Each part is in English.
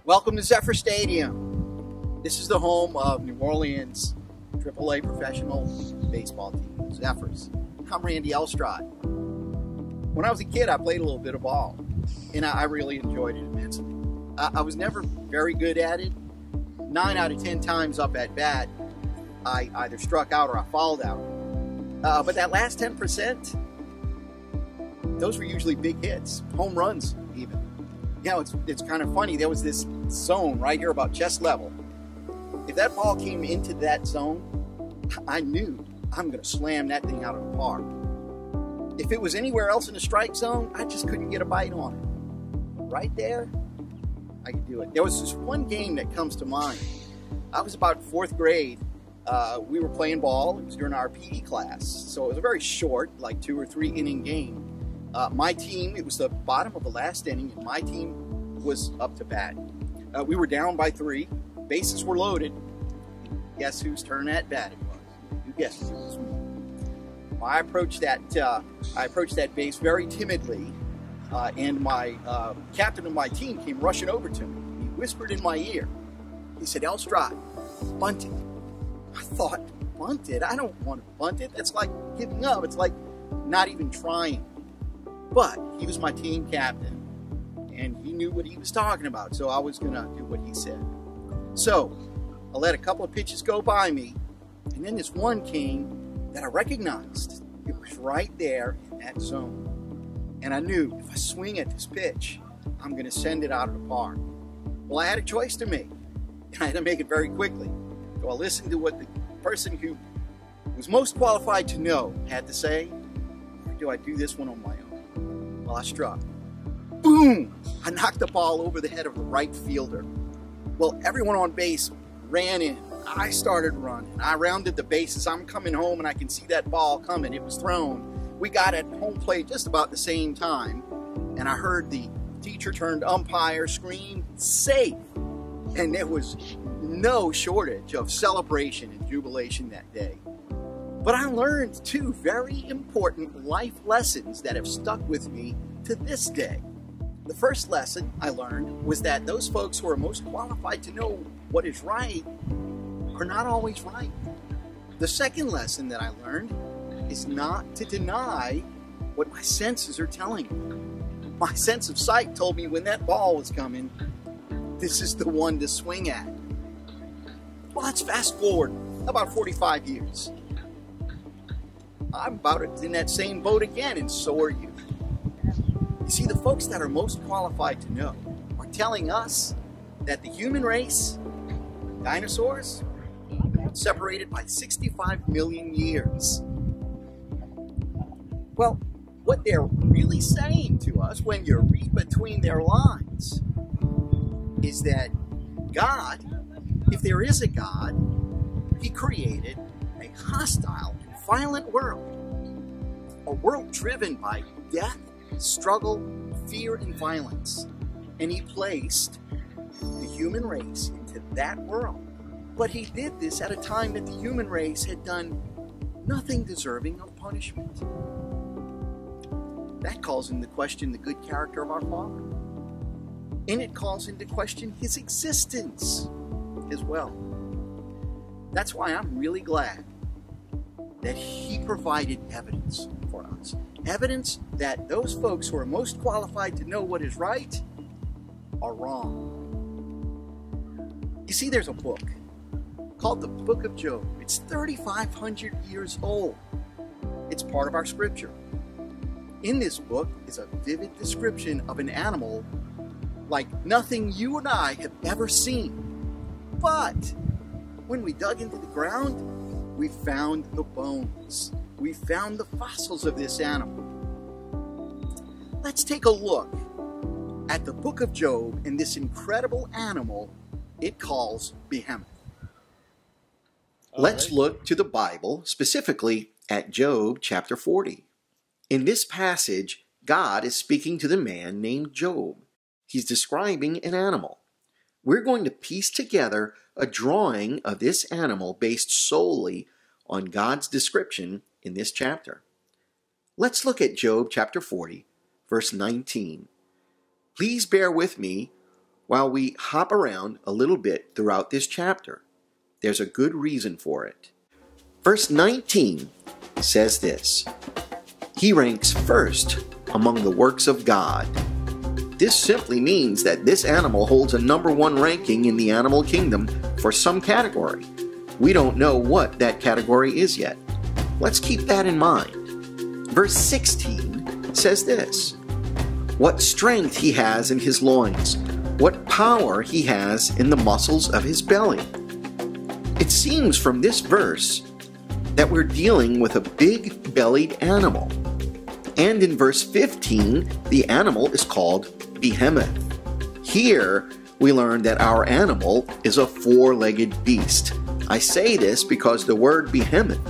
Welcome to Zephyr Stadium. This is the home of New Orleans AAA professional baseball team, the Zephyrs. I'm Randy Elstrod. When I was a kid, I played a little bit of ball, and I really enjoyed it immensely. I was never very good at it. 9 out of 10 times up at bat, I either struck out or I fouled out. But that last 10%, those were usually big hits, home runs even. You know, it's kind of funny. There was this zone right here about chest level. If that ball came into that zone, I knew I'm going to slam that thing out of the park. If it was anywhere else in the strike zone, I just couldn't get a bite on it. Right there, I could do it. There was this one game that comes to mind. I was about 4th grade. We were playing ball. It was during our PE class. So it was a very short, like 2 or 3 inning game. My team, it was the bottom of the last inning, and my team was up to bat. We were down by 3. Bases were loaded. Guess whose turn at bat it was? You guessed it, was me. I approached that base very timidly, and my captain of my team came rushing over to me. He whispered in my ear. He said, "Elstrod, bunt it." I thought, bunt it? I don't want to bunt it. That's like giving up. It's like not even trying. But he was my team captain, and he knew what he was talking about, so I was going to do what he said. So I let a couple of pitches go by me, and then this one came that I recognized. It was right there in that zone. And I knew if I swing at this pitch, I'm going to send it out of the park. Well, I had a choice to make, and I had to make it very quickly. So I listened to what the person who was most qualified to know had to say, or do I do this one on my own? Well, I struck. Boom! I knocked the ball over the head of the right fielder. Well, everyone on base ran in. I started running. I rounded the bases. I'm coming home, and I can see that ball coming. It was thrown. We got at home plate just about the same time, and I heard the teacher turned umpire scream, "Safe!" And there was no shortage of celebration and jubilation that day. But I learned 2 very important life lessons that have stuck with me to this day. The first lesson I learned was that those folks who are most qualified to know what is right are not always right. The second lesson that I learned is not to deny what my senses are telling me. My sense of sight told me when that ball was coming, this is the one to swing at. Well, let's fast forward about 45 years. I'm about in that same boat again, and so are you. You see, the folks that are most qualified to know are telling us that the human race, dinosaurs, separated by 65 million years. Well, what they're really saying to us when you read between their lines is that God, if there is a God, He created a hostile and violent world. A world driven by death, struggle, fear, and violence. And He placed the human race into that world. But He did this at a time that the human race had done nothing deserving of punishment. That calls into question the good character of our Father. And it calls into question His existence as well. That's why I'm really glad that He provided evidence for us. Evidence that those folks who are most qualified to know what is right are wrong. You see, there's a book called the Book of Job. It's 3,500 years old. It's part of our scripture. In this book is a vivid description of an animal like nothing you and I have ever seen. But when we dug into the ground, we found the bones. We found the fossils of this animal. Let's take a look at the book of Job and this incredible animal it calls Behemoth. Let's look to the Bible, specifically at Job chapter 40. In this passage, God is speaking to the man named Job. He's describing an animal. We're going to piece together a drawing of this animal based solely on God's description in this chapter. Let's look at Job chapter 40, verse 19. Please bear with me while we hop around a little bit throughout this chapter. There's a good reason for it. Verse 19 says this: He ranks first among the works of God. This simply means that this animal holds a number one ranking in the animal kingdom for some category. We don't know what that category is yet. Let's keep that in mind. Verse 16 says this: What strength he has in his loins, what power he has in the muscles of his belly. It seems from this verse that we're dealing with a big-bellied animal. And in verse 15, the animal is called Behemoth. Here, we learn that our animal is a four-legged beast. I say this because the word behemoth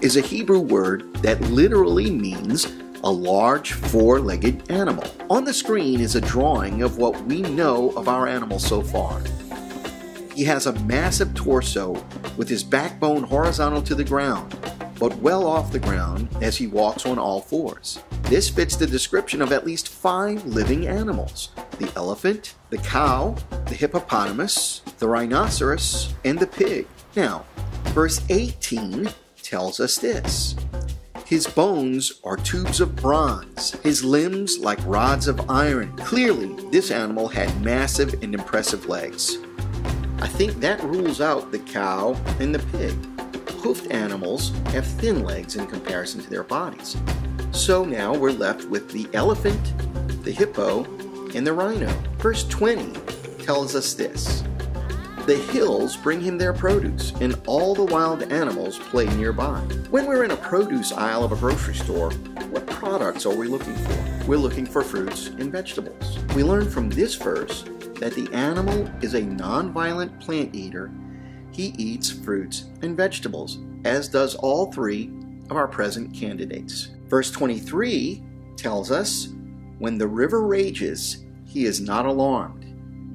is a Hebrew word that literally means a large four-legged animal. On the screen is a drawing of what we know of our animal so far. He has a massive torso with his backbone horizontal to the ground, but well off the ground as he walks on all fours. This fits the description of at least 5 living animals: the elephant, the cow, the hippopotamus, the rhinoceros, and the pig. Now, verse 18 tells us this: His bones are tubes of bronze, his limbs like rods of iron. Clearly, this animal had massive and impressive legs. I think that rules out the cow and the pig. Hoofed animals have thin legs in comparison to their bodies. So now we're left with the elephant, the hippo, and the rhino. Verse 20 tells us this: The hills bring him their produce, and all the wild animals play nearby. When we're in a produce aisle of a grocery store, what products are we looking for? We're looking for fruits and vegetables. We learn from this verse that the animal is a non-violent plant eater. He eats fruits and vegetables, as does all 3 of our present candidates. Verse 23 tells us, When the river rages, he is not alarmed.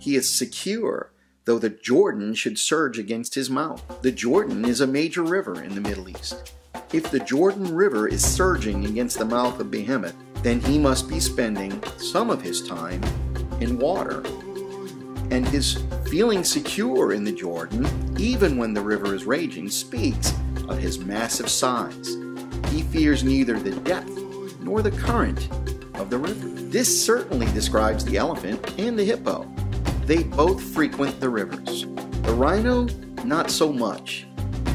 He is secure, though the Jordan should surge against his mouth. The Jordan is a major river in the Middle East. If the Jordan River is surging against the mouth of Behemoth, then he must be spending some of his time in water. And his feeling secure in the Jordan, even when the river is raging, speaks of his massive size. He fears neither the depth nor the current of the river. This certainly describes the elephant and the hippo. They both frequent the rivers. The rhino, not so much.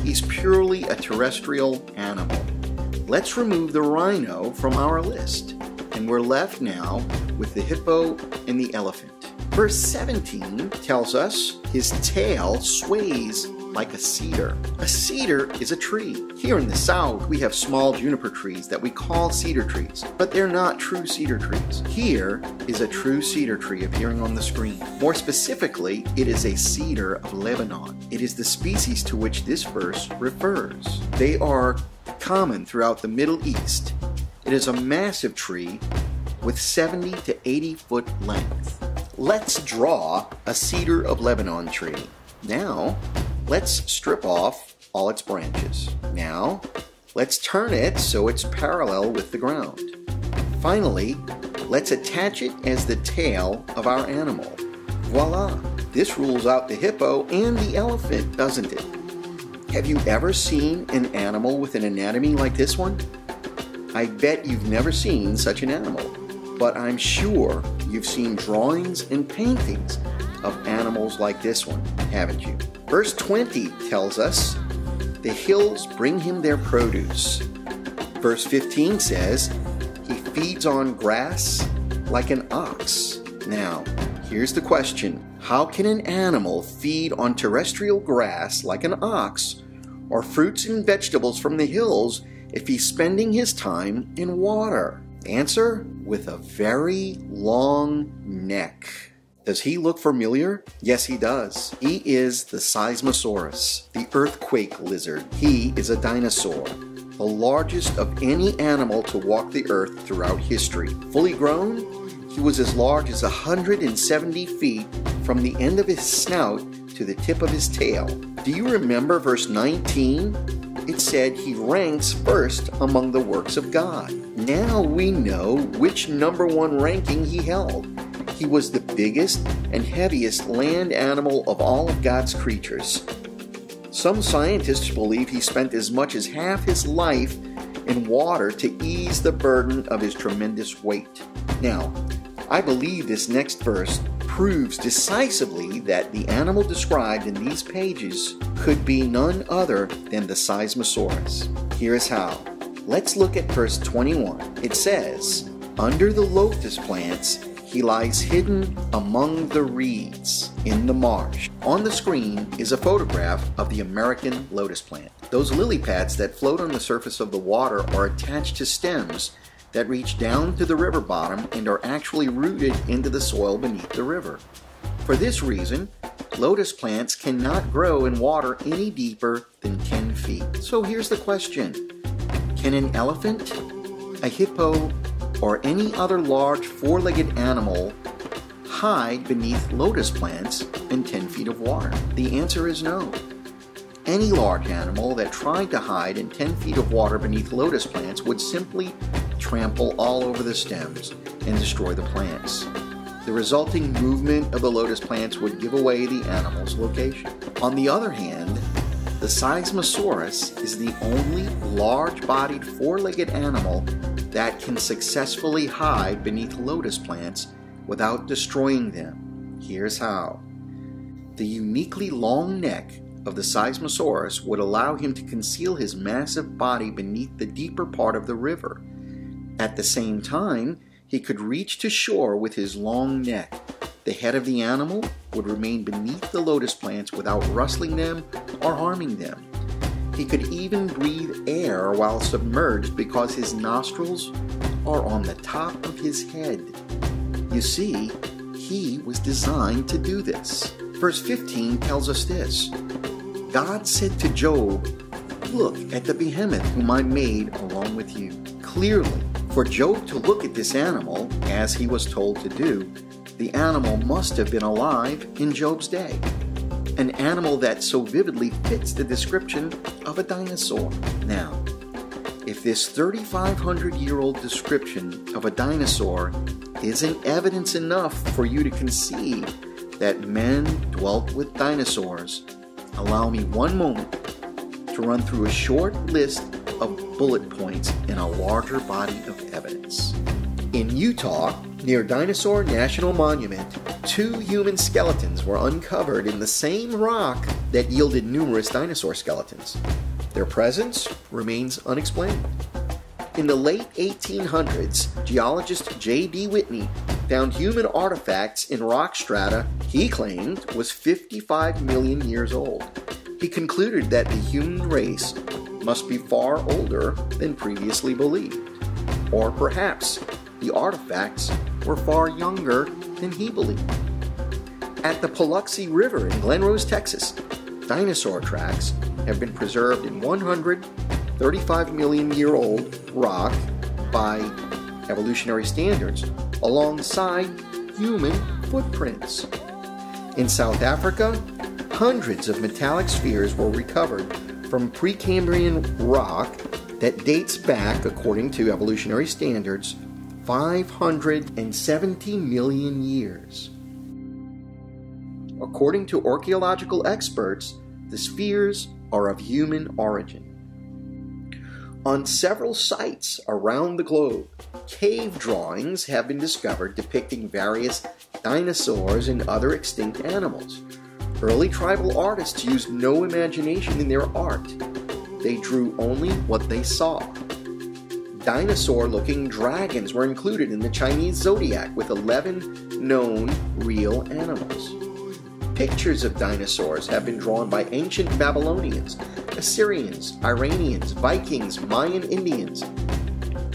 He's purely a terrestrial animal. Let's remove the rhino from our list, and we're left now with the hippo and the elephant. Verse 17 tells us his tail sways like a cedar. A cedar is a tree. Here in the South, we have small juniper trees that we call cedar trees, but they're not true cedar trees. Here is a true cedar tree appearing on the screen. More specifically, it is a cedar of Lebanon. It is the species to which this verse refers. They are common throughout the Middle East. It is a massive tree with 70 to 80 foot length. Let's draw a cedar of Lebanon tree. Now, let's strip off all its branches. Now, let's turn it so it's parallel with the ground. Finally, let's attach it as the tail of our animal. Voila! This rules out the hippo and the elephant, doesn't it? Have you ever seen an animal with an anatomy like this one? I bet you've never seen such an animal, but I'm sure you've seen drawings and paintings of animals like this one, haven't you? Verse 20 tells us, the hills bring him their produce. Verse 15 says, he feeds on grass like an ox. Now, here's the question. How can an animal feed on terrestrial grass like an ox, or fruits and vegetables from the hills, if he's spending his time in water? Answer, with a very long neck. Does he look familiar? Yes, he does. He is the Seismosaurus, the earthquake lizard. He is a dinosaur, the largest of any animal to walk the earth throughout history. Fully grown, he was as large as 170 feet from the end of his snout to the tip of his tail. Do you remember verse 19? It said he ranks first among the works of God. Now we know which number one ranking he held. He was the biggest and heaviest land animal of all of God's creatures. Some scientists believe he spent as much as half his life in water to ease the burden of his tremendous weight. Now, I believe this next verse proves decisively that the animal described in these pages could be none other than the Seismosaurus. Here's how. Let's look at verse 21. It says, "Under the lotus plants, he lies hidden among the reeds in the marsh." On the screen is a photograph of the American lotus plant. Those lily pads that float on the surface of the water are attached to stems that reach down to the river bottom and are actually rooted into the soil beneath the river. For this reason, lotus plants cannot grow in water any deeper than 10 feet. So here's the question. Can an elephant, a hippo, or any other large four-legged animal hide beneath lotus plants in 10 feet of water? The answer is no. Any large animal that tried to hide in 10 feet of water beneath lotus plants would simply trample all over the stems and destroy the plants. The resulting movement of the lotus plants would give away the animal's location. On the other hand, the Seismosaurus is the only large-bodied four-legged animal that can successfully hide beneath lotus plants without destroying them. Here's how. The uniquely long neck of the Seismosaurus would allow him to conceal his massive body beneath the deeper part of the river. At the same time, he could reach to shore with his long neck. The head of the animal would remain beneath the lotus plants without rustling them or harming them. He could even breathe air while submerged because his nostrils are on the top of his head. You see, he was designed to do this. Verse 15 tells us this. God said to Job, "Look at the behemoth whom I made along with you." Clearly, for Job to look at this animal, as he was told to do, the animal must have been alive in Job's day. An animal that so vividly fits the description of a dinosaur. Now, if this 3,500-year-old description of a dinosaur isn't evidence enough for you to conceive that men dwelt with dinosaurs, allow me one moment to run through a short list of bullet points in a larger body of evidence. In Utah, near Dinosaur National Monument, 2 human skeletons were uncovered in the same rock that yielded numerous dinosaur skeletons. Their presence remains unexplained. In the late 1800s, geologist J.D. Whitney found human artifacts in rock strata he claimed was 55 million years old. He concluded that the human race must be far older than previously believed. Or perhaps the artifacts were far younger than he believed. At the Paluxy River in Glen Rose, Texas, dinosaur tracks have been preserved in 135 million year old rock by evolutionary standards, alongside human footprints. In South Africa, hundreds of metallic spheres were recovered from Precambrian rock that dates back, according to evolutionary standards, 570 million years. According to archaeological experts, the spheres are of human origin. On several sites around the globe, cave drawings have been discovered depicting various dinosaurs and other extinct animals. Early tribal artists used no imagination in their art. They drew only what they saw. Dinosaur-looking dragons were included in the Chinese zodiac with 11 known real animals. Pictures of dinosaurs have been drawn by ancient Babylonians, Assyrians, Iranians, Vikings, Mayan Indians,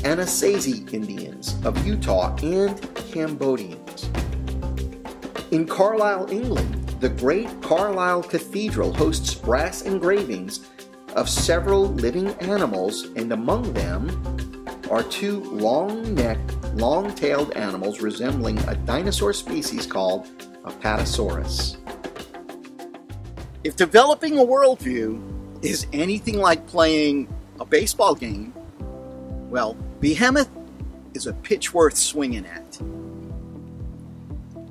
Anasazi Indians of Utah, and Cambodians. In Carlisle, England, the Great Carlisle Cathedral hosts brass engravings of several living animals, and among them are 2 long-necked, long-tailed animals resembling a dinosaur species called Apatosaurus. If developing a worldview is anything like playing a baseball game, well, Behemoth is a pitch worth swinging at.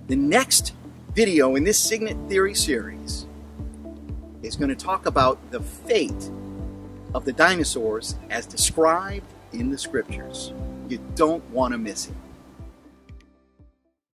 The next video in this Signet Theory series is going to talk about the fate of the dinosaurs as described in the scriptures. You don't want to miss it.